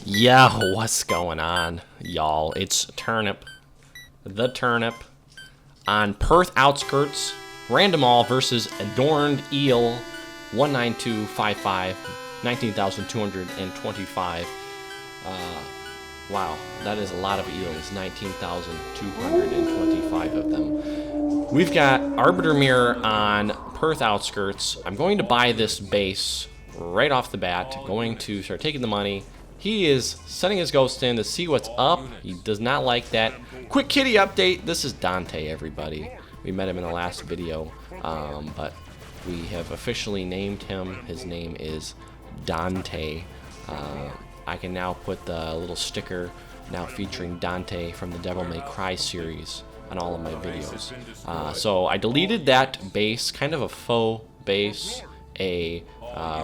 Yeah, what's going on, y'all? It's Turnip, the Turnip, on Perth Outskirts, Random All versus Adorned Eel, 19255, 19,225. Wow, that is a lot of eels, 19,225 of them. We've got Arbiter Mirror on Perth Outskirts. I'm going to buy this base right off the bat, going to start taking the money. He is sending his ghost in to see what's up. He does not like that. Quick kitty update. This is Dante, everybody. We met him in the last video, but we have officially named him. His name is Dante. I can now put the little sticker now featuring Dante from the Devil May Cry series on all of my videos. So I deleted that base, kind of a faux base, a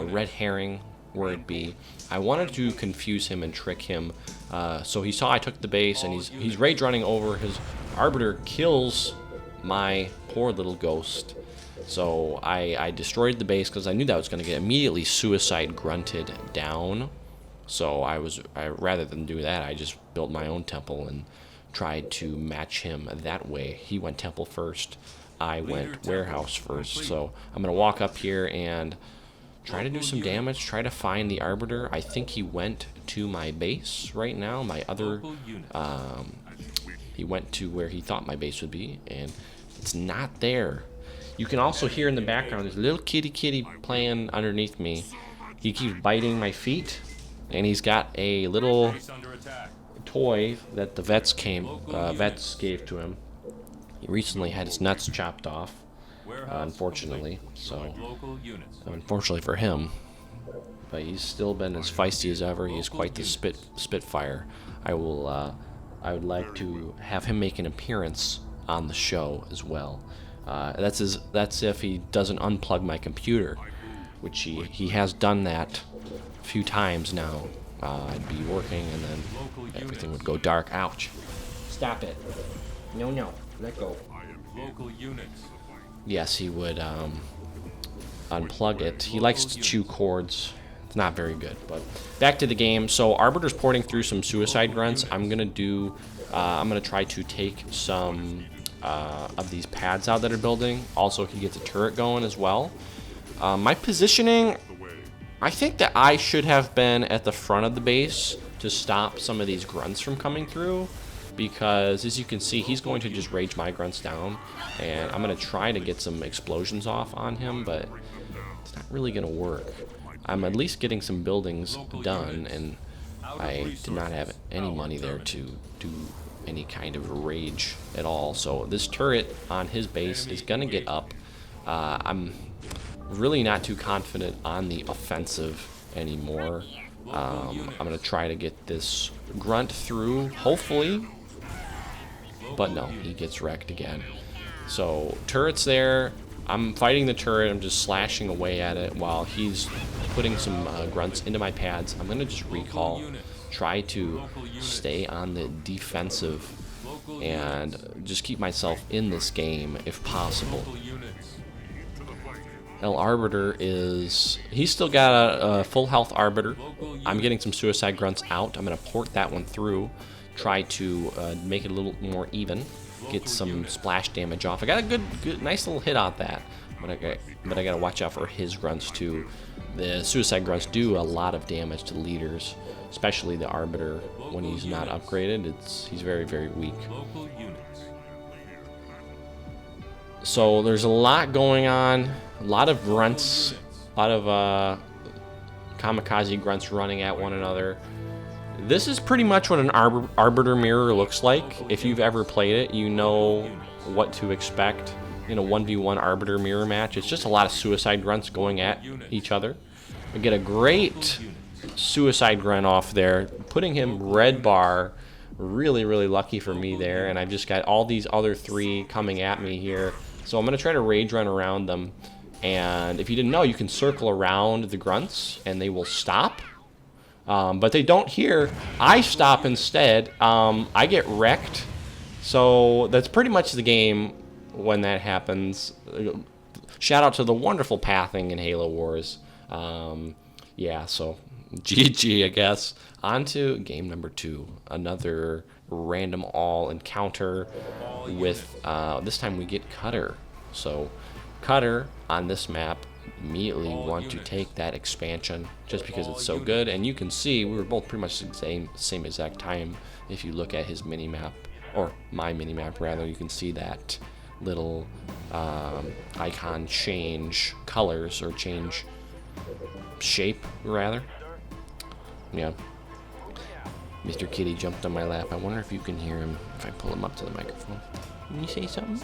red herring word be. I wanted to confuse him and trick him. So he saw I took the base and he's rage running over. His Arbiter kills my poor little ghost. So I destroyed the base because I knew that was going to get immediately suicide grunted down. So rather than do that, I just built my own temple and tried to match him that way. He went temple first, I went warehouse first. So I'm going to walk up here and try to do some damage, try to find the Arbiter. I think he went to my base right now, my other, he went to where he thought my base would be, and it's not there. You can also hear in the background, there's a little kitty playing underneath me. He keeps biting my feet. And he's got a little toy that the vets gave to him. He recently had his nuts chopped off, unfortunately. So, unfortunately for him, but he's still been as feisty as ever. He's quite the spitfire. I would like to have him make an appearance on the show as well. That's if he doesn't unplug my computer, which he has done that few times now. I'd be working and then everything would go dark. Ouch. Stop it. No, let go. Yes, he would unplug it. He likes to chew cords. It's not very good, but back to the game. So Arbiter's porting through some suicide grunts. I'm gonna try to take some of these pads out that are building. Also, he gets a turret going as well. My positioning, I think that I should have been at the front of the base to stop some of these grunts from coming through, because as you can see, he's going to just rage my grunts down, and I'm going to try to get some explosions off on him, but it's not really going to work. I'm at least getting some buildings done, and I did not have any money there to do any kind of rage at all. So this turret on his base is going to get up. I'm really not too confident on the offensive anymore. I'm going to try to get this grunt through, hopefully. But no, he gets wrecked again. So, turret's there. I'm fighting the turret. I'm just slashing away at it while he's putting some grunts into my pads. I'm going to just recall, try to stay on the defensive, and just keep myself in this game if possible. Arbiter he's still got a full health Arbiter. I'm getting some suicide grunts out. I'm going to port that one through, try to make it a little more even, get some splash damage off. I got a good nice little hit on that, but I got to watch out for his grunts too. The suicide grunts do a lot of damage to leaders, especially the Arbiter when he's not upgraded. He's very, very weak. So there's a lot going on. A lot of grunts, a lot of kamikaze grunts running at one another. This is pretty much what an Arbiter mirror looks like. If you've ever played it, you know what to expect in a 1v1 Arbiter mirror match. It's just a lot of suicide grunts going at each other. I get a great suicide grunt off there, putting him red bar. Really, really lucky for me there. And I've just got all these other three coming at me here. So I'm going to try to rage run around them. And if you didn't know, you can circle around the grunts and they will stop. But they don't here. I stop instead. I get wrecked. So that's pretty much the game when that happens. Shout out to the wonderful pathing in Halo Wars. Yeah, so GG, I guess. On to game number 2. Another random all encounter with, this time we get Cutter. So, Cutter on this map immediately want to take that expansion just because it's so good. And you can see we were both pretty much the same exact time. If you look at his mini-map, or my mini-map rather, you can see that little icon change colors, or change shape rather. Yeah. Mr. Kitty jumped on my lap. I wonder if you can hear him if I pull him up to the microphone. Can you say something?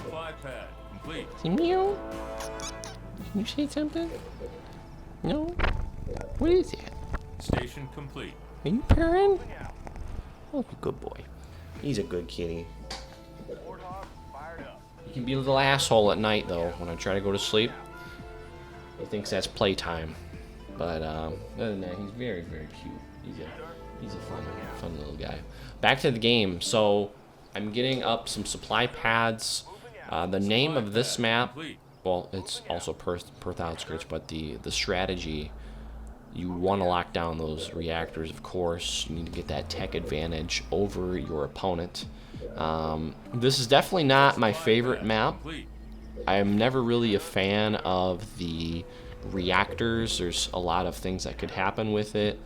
Say meow. Can you say something? No? What is it? Station complete. Are you purring? Oh, good boy. He's a good kitty. He can be a little asshole at night, though, when I try to go to sleep. He thinks that's playtime. But other than that, he's very, very cute. He's a fun little guy. Back to the game. So I'm getting up some supply pads. The name of this map, well, it's also Perth Outskirts, but the strategy, you want to lock down those reactors, of course. You need to get that tech advantage over your opponent. This is definitely not my favorite map. I'm never really a fan of the reactors. There's a lot of things that could happen with it.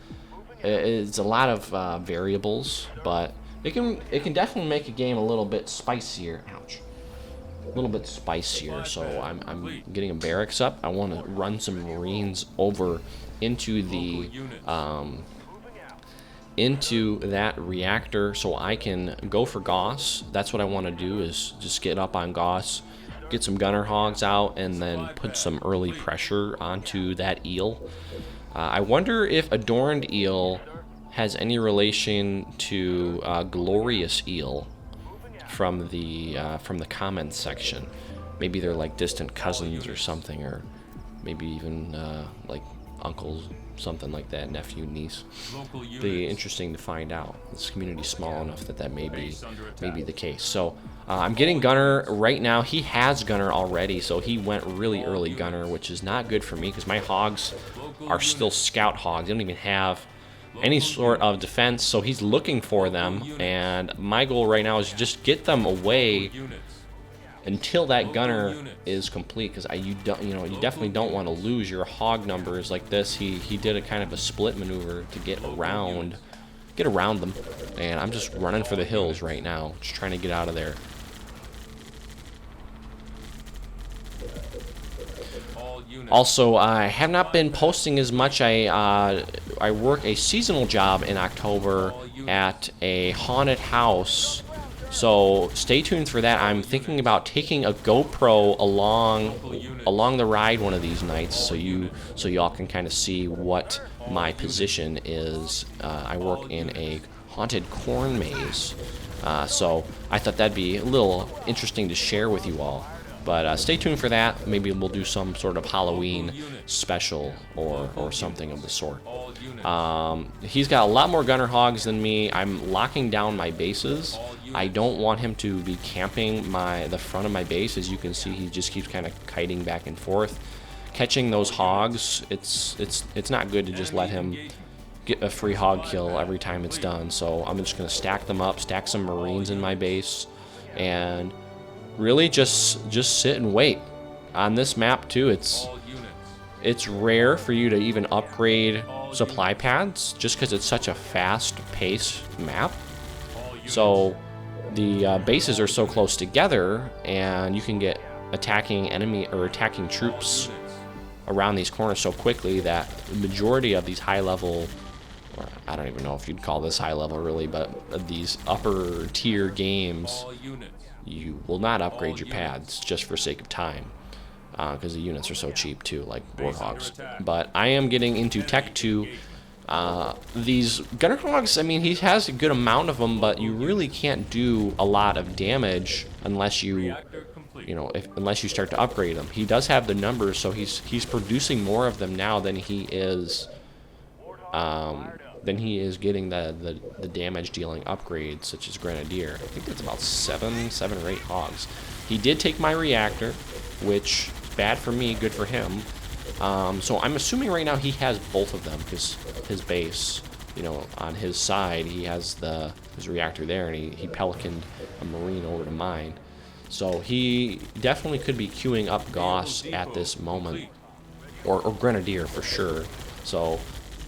It's a lot of variables, but it can definitely make a game a little bit spicier. Ouch. A little bit spicier. So I'm getting a barracks up. I want to run some Marines over into the into that reactor so I can go for Gauss. That's what I want to do, is just get up on Gauss, get some gunner hogs out, and then put some early pressure onto that eel. I wonder if Adorned Eel has any relation to Glorious Eel from the comments section. Maybe they're like distant cousins or something, or maybe even like uncles, something like that, nephew, niece. Be interesting to find out. This community's small enough that may be the case. So I'm getting gunner right now. He has gunner already, so he went really early gunner, which is not good for me because my hogs are still scout hogs. They don't even have any sort of defense, so he's looking for them, and my goal right now is just get them away until that gunner is complete, because you definitely don't want to lose your hog numbers like this. He did a kind of a split maneuver to get around them, and I'm just running for the hills right now, just trying to get out of there. Also, I have not been posting as much. I work a seasonal job in October at a haunted house, so stay tuned for that. I'm thinking about taking a GoPro along the ride one of these nights, so y'all can kind of see what my position is. I work in a haunted corn maze, so I thought that'd be a little interesting to share with you all. But stay tuned for that. Maybe we'll do some sort of Halloween special or something of the sort. He's got a lot more gunner hogs than me. I'm locking down my bases. I don't want him to be camping the front of my base. As you can see, he just keeps kind of kiting back and forth, catching those hogs. It's not good to just let him get a free hog kill every time it's done. So I'm just gonna stack them up, stack some Marines in my base, and really just sit and wait. On this map too, it's rare for you to even upgrade supply pads just because it's such a fast-paced map. So the bases are so close together, and you can get attacking troops around these corners so quickly that the majority of these high-level, or I don't even know if you'd call this high-level really, but these upper-tier games, you will not upgrade your pads just for sake of time, because the units are so cheap too, like Warthogs. But I am getting into Tech 2. These Gunner Hogs, I mean, he has a good amount of them, but you really can't do a lot of damage unless you start to upgrade them. He does have the numbers, so he's producing more of them now than he is getting the damage dealing upgrades, such as Grenadier. I think it's about seven or 8 hogs. He did take my reactor, which is bad for me, good for him. So I'm assuming right now he has both of them, because his base, you know, on his side, he has his reactor there, and he pelicaned a Marine over to mine. So he definitely could be queuing up Gauss at this moment, or Grenadier for sure. So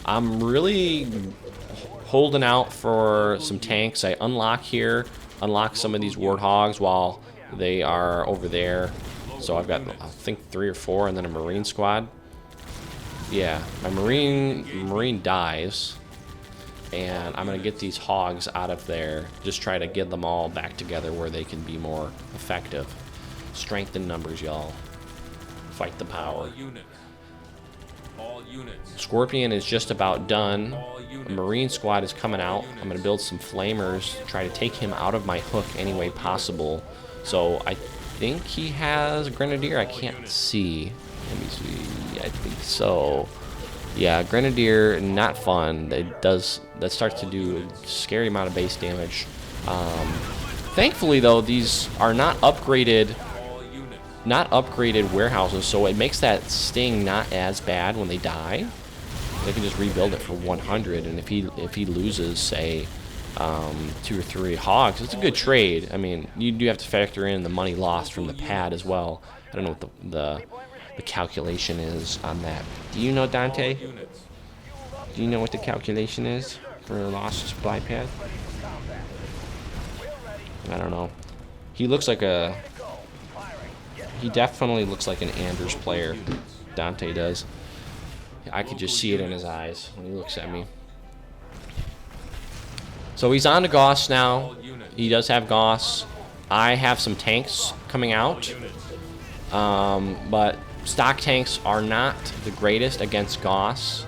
I'm really holding out for some tanks. I unlock some of these Warthogs while they are over there. So I've got, I think, 3 or 4, and then a Marine squad. Yeah, my Marine dies, and I'm gonna get these hogs out of there. Just try to get them all back together where they can be more effective. Strength in numbers, y'all. Fight the power. Scorpion is just about done. A Marine squad is coming out. I'm gonna build some flamers, try to take him out of my hook any way possible. So I think he has a Grenadier. I can't see. Let me see. I think so. Yeah, Grenadier, not fun. That starts to do a scary amount of base damage. Thankfully, though, these are not upgraded warehouses, so it makes that sting not as bad when they die. They can just rebuild it for 100, and if he loses, say, 2 or 3 hogs, it's a good trade. I mean, you do have to factor in the money lost from the pad as well. I don't know what the calculation is on that. Do you know, Dante? Do you know what the calculation is for a lost supply pad? I don't know. He definitely looks like an Anders player. Dante does. I could just see it in his eyes when he looks at me. So he's on to Gauss now. He does have Gauss. I have some tanks coming out. But stock tanks are not the greatest against Gauss.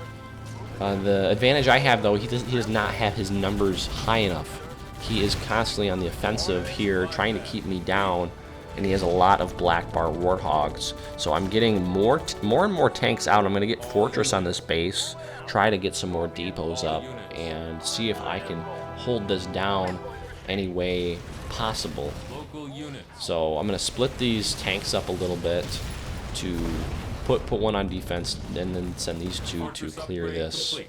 The advantage I have, though, he does not have his numbers high enough. He is constantly on the offensive here, trying to keep me down, and he has a lot of black bar Warthogs. So I'm getting more and more tanks out. I'm going to get Fortress on this base, try to get some more depots up, and see if I can hold this down any way possible. So I'm going to split these tanks up a little bit to put one on defense, and then send these 2 to clear this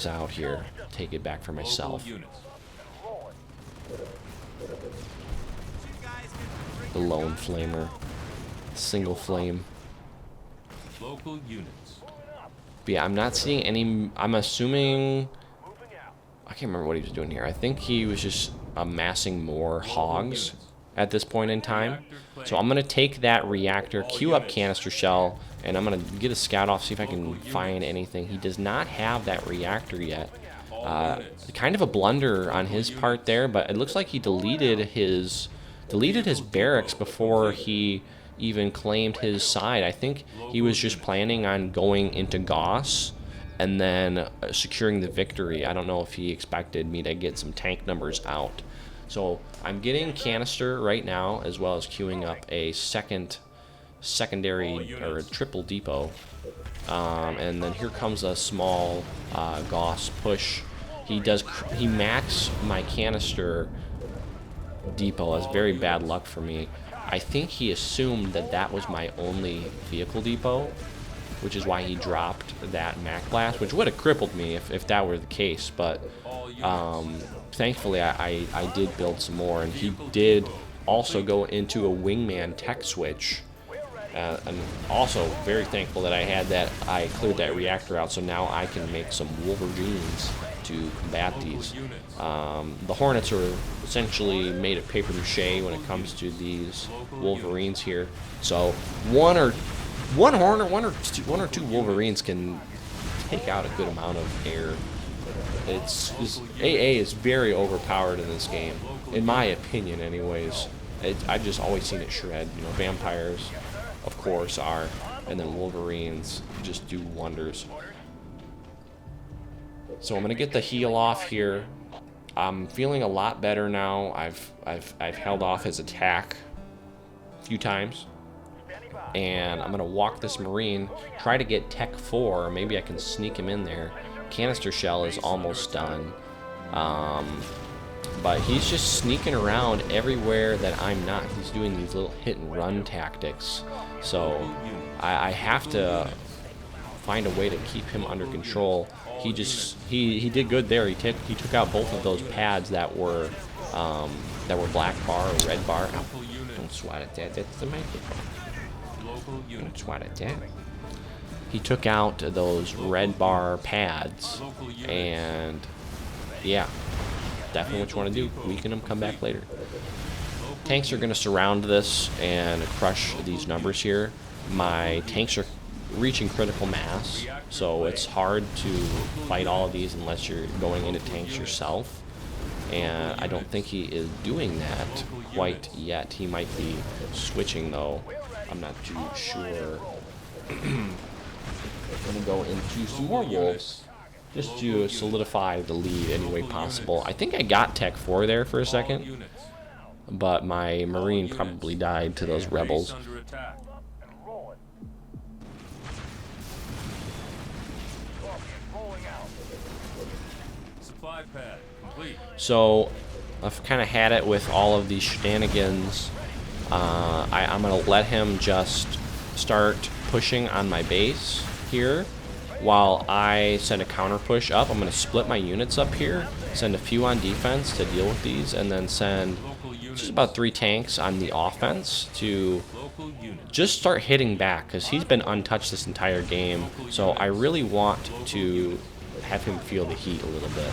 out here. Take it back for myself. The lone flamer, single flame. But yeah, I'm not seeing any. I'm assuming. I can't remember what he was doing here. I think he was just amassing more hogs at this point in time. So I'm going to take that reactor, queue up canister shell, and I'm going to get a scout off, see if I can find anything. He does not have that reactor yet. Kind of a blunder on his part there, but it looks like he deleted his barracks before he even claimed his side. I think he was just planning on going into Gauss and then securing the victory. I don't know if he expected me to get some tank numbers out. So I'm getting canister right now, as well as queuing up a secondary or a triple depot. And then here comes a small Gauss push. He maxed my canister depot. That's very bad luck for me. I think he assumed that was my only vehicle depot, which is why he dropped that Mac Blast, which would have crippled me if that were the case. But thankfully, I did build some more, and he did also go into a wingman tech switch. And also very thankful that I cleared that reactor out, so now I can make some Wolverines to combat these. The Hornets are essentially made of paper mache when it comes to these Wolverines here. So one or two Wolverines can take out a good amount of air. AA is very overpowered in this game, in my opinion, anyways. I've just always seen it shred. You know, vampires, of course, are, and then Wolverines just do wonders. So I'm gonna get the heal off here. I'm feeling a lot better now. I've held off his attack a few times, and I'm gonna walk this Marine, try to get Tech 4. Maybe I can sneak him in there. Canister shell is almost done. But he's just sneaking around everywhere that I'm not. He's doing these little hit and run tactics. So I have to find a way to keep him under control. He did good there. He took out both of those pads that were black bar or red bar. Ow, don't swat at that. That's the microphone. Don't swat at that. He took out those red bar pads, and yeah, definitely what you want to do. Weaken them, come back later. Tanks are going to surround this and crush these numbers here. My tanks are reaching critical mass, so it's hard to fight all of these unless you're going into tanks yourself. And I don't think he is doing that quite yet. He might be switching though. I'm not too sure. I'm gonna go into some more wolves just to solidify the lead any way possible. I think I got Tech 4 there for a second, but my Marine probably died to those rebels. So I've kind of had it with all of these shenanigans. I'm gonna let him just start pushing on my base here while I send a counter push up. I'm going to split my units up here, send a few on defense to deal with these, and then send just about 3 tanks on the offense to just start hitting back, because he's been untouched this entire game. So I really want to have him feel the heat a little bit.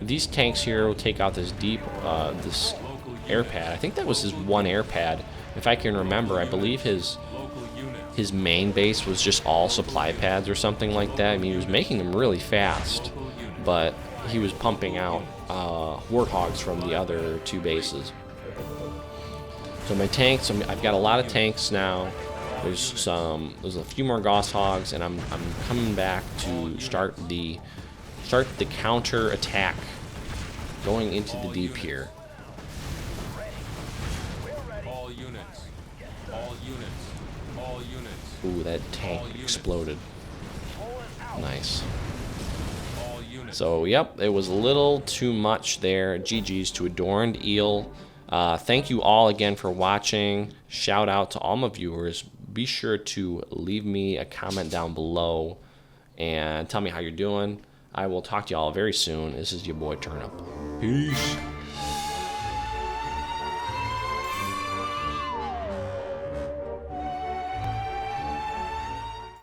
These tanks here will take out this this air pad. I think that was his one air pad. If I can remember, I believe his main base was just all supply pads or something like that. I mean, he was making them really fast, but he was pumping out warthogs from the other 2 bases. So my tanks, I've got a lot of tanks now. There's a few more goshawks, and I'm coming back to start the counter attack, going into the deep here. Ooh, that tank exploded. Nice. So, yep, it was a little too much there. GG's to Adorned Eel. Thank you all again for watching. Shout out to all my viewers. Be sure to leave me a comment down below and tell me how you're doing. I will talk to you all very soon. This is your boy Turnip. Peace.